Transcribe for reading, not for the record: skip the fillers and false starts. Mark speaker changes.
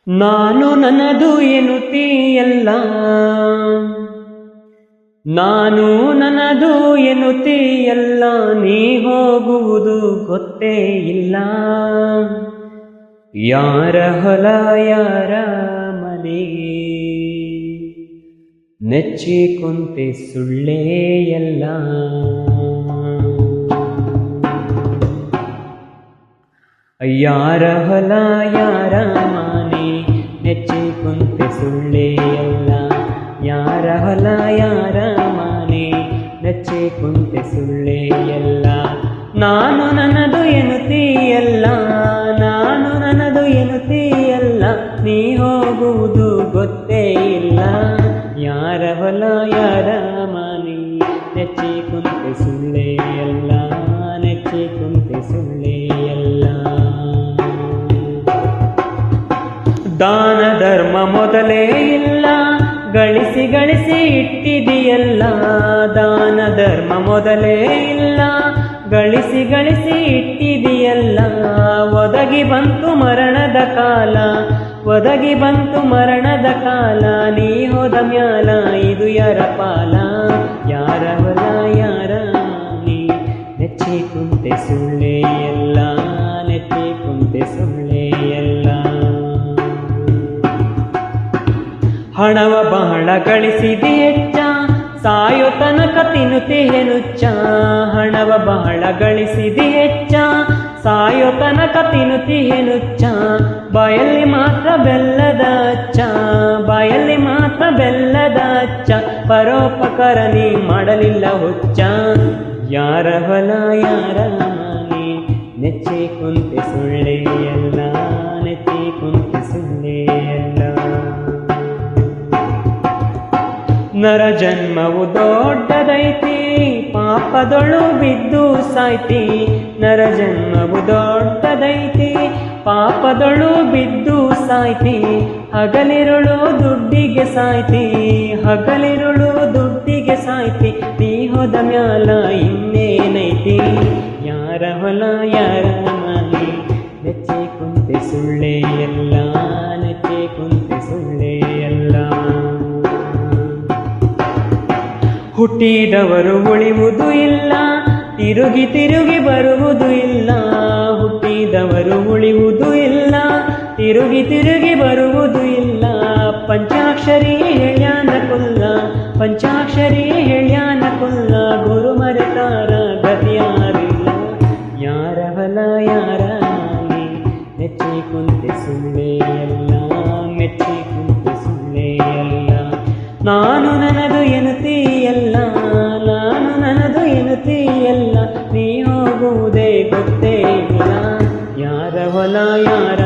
Speaker 1: ನಾನು ನನ್ನದು ಎನ್ನುತ್ತೀಯಲ್ಲ, ನಾನು ನನ್ನದು ಎನ್ನುತ್ತೀಯಲ್ಲ, ನೀ ಹೋಗುವುದು ಗೊತ್ತೇ ಇಲ್ಲ. ಯಾರ ಹೊಲ ಯಾರ ಮನೆ ನೆಚ್ಚಿ ಕುಂತೆ ಸುಳ್ಳೇ ಎಲ್ಲ. ಯಾರ ಹೊಲ ಯಾರ ಮನೆ ನೆಚ್ಚಿ ಕುಂತೆ ಸುಳ್ಳೇ ಎಲ್ಲ. ಯಾರ ಹೊಲ ಯಾರ ಮನೆ ನೆಚ್ಚಿ ಕುಂತೆ ಸುಳ್ಳೇ ಎಲ್ಲ. ನಾನು ನನ್ನದು ಎನ್ನುತ್ತೀಯಲ್ಲ, ನಾನು ನನ್ನದು ಎನ್ನುತ್ತೀಯಲ್ಲ, ನೀ ಹೋಗುವುದು ಗೊತ್ತೇ ಇಲ್ಲ. ಯಾರ ಹೊಲ ಯಾರ ಮನೆ ನೆಚ್ಚಿ ಕುಂತೆ ಸುಳ್ಳೇ ಎಲ್ಲ, ನೆಚ್ಚಿ ಕುಂತೆ ಸುಳ್ಳೇ ಎಲ್ಲ. ದಾನ ಧರ್ಮ ಮೊದಲೇ ಇಲ್ಲ, ಗಳಿಸಿ ಗಳಿಸಿ ಇಟ್ಟಿದೆಯಲ್ಲ. ದಾನ ಧರ್ಮ ಮೊದಲೇ ಇಲ್ಲ, ಗಳಿಸಿ ಗಳಿಸಿ ಇಟ್ಟಿದೆಯಲ್ಲ. ಒದಗಿ ಬಂತು ಮರಣದ ಕಾಲ, ಒದಗಿ ಬಂತು ಮರಣದ ಕಾಲ, ನೀ ಹೋದ ಮ್ಯಾಲ ಇದು ಯಾರ ಪಾಲ. ಯಾರ ಹೊಲ ಯಾರ ಮನೆ ನೆಚ್ಚಿ ಕುಂತೆ ಸುಳ್ಳೇ ಎಲ್ಲ, ನೆಚ್ಚಿ ಕುಂತೆ ಸುಳ್ಳೇ ಎಲ್ಲ. ಹಣವ ಬಹಳ ಗಳಿಸಿದೆ ಹೆಚ್ಚ, ಸಾಯೋ ತನಕ ತಿನ್ನುತ್ತೇನೆ ನುಚ್ಚ. ಹಣವ ಬಹಳ ಗಳಿಸಿದೆ ಹೆಚ್ಚ, ಸಾಯೋ ತನಕ ತಿನ್ನುತ್ತೇನೆ ನುಚ್ಚ. ಬಾಯಲ್ಲಿ ಮಾತ್ರ ಬೆಲ್ಲದ ಅಚ್ಚ, ಬಾಯಲ್ಲಿ ಮಾತ್ರ ಬೆಲ್ಲದ ಅಚ್ಚ. ಪರೋಪಕಾರ ನೀ ಮಾಡಲಿಲ್ಲ ಹುಚ್ಚ. ಯಾರ ಹೊಲ ಯಾರ ಮನೆ ನೆಚ್ಚಿ ಕುಂತೆ ಸುಳ್ಳೇ ಎಲ್ಲ, ನೆಚ್ಚಿ ಕುಂತೆ ಸುಳ್ಳೇ ಎಲ್ಲ. ನರ ಜನ್ಮವು ದೊಡ್ಡದೈತಿ, ಪಾಪದೊಳು ಬಿದ್ದು ಸಾಯ್ತಿ. ನರ ಜನ್ಮವು ದೊಡ್ಡದೈತಿ, ಪಾಪದೊಳು ಬಿದ್ದು ಸಾಯ್ತಿ. ಹಗಲಿರುಳು ದುಡ್ಡಿಗೆ ಸಾಯ್ತಿ, ಹಗಲಿರುಳು ದುಡ್ಡಿಗೆ ಸಾಯ್ತಿ. ನೀ ಹೋದ ಮ್ಯಾಲ ಇನ್ನೇನೈತಿ. ಯಾರ ಹೊಲ ಯಾರ ಮನೆ ನೆಚ್ಚಿ ಕುಂತೆ ಸುಳ್ಳೇ ಎಲ್ಲ, ನೆಚ್ಚಿ ಕುಂತೆ ಸುಳ್ಳೇ ಎಲ್ಲ. ಹುಟ್ಟಿದವರು ಉಳಿಯುವುದು ಇಲ್ಲ, ತಿರುಗಿ ತಿರುಗಿ ಬರುವುದು ಇಲ್ಲ. ಹುಟ್ಟಿದವರು ಉಳಿಯುವುದು ಇಲ್ಲ, ತಿರುಗಿ ತಿರುಗಿ ಬರುವುದು ಇಲ್ಲ. ಪಂಚಾಕ್ಷರಿ ಹೇಳ್ಯಾನ ಕುಲ್ಲ, ಪಂಚಾಕ್ಷರಿ ಹೇಳ್ಯಾನ ಕುಲ್ಲ. ಗುರು ಮರೆತಾರ ಗತಿಯಾರಿಲ್ಲ. ಯಾರ ಹೊಲ ಯಾರ ಮನೆ ನೆಚ್ಚಿ ಕುಂತೆ ಸುಳ್ಳೇ ಎಲ್ಲ, ಮೆಚ್ಚಿ ಕುಂತೆ ಸುಳ್ಳೇ ಎಲ್ಲ. ನಾನು ನನ್ನದು ಎನ್ನುತ್ತೀಯಲ್ಲ, ನಾನು ನನ್ನದು ಎನ್ನುತ್ತೀಯಲ್ಲ, ನೀ ಹೋಗುವುದೇ ಗೊತ್ತೇ ಇಲ್ಲ. ಯಾರ ಹೊಲ ಯಾರ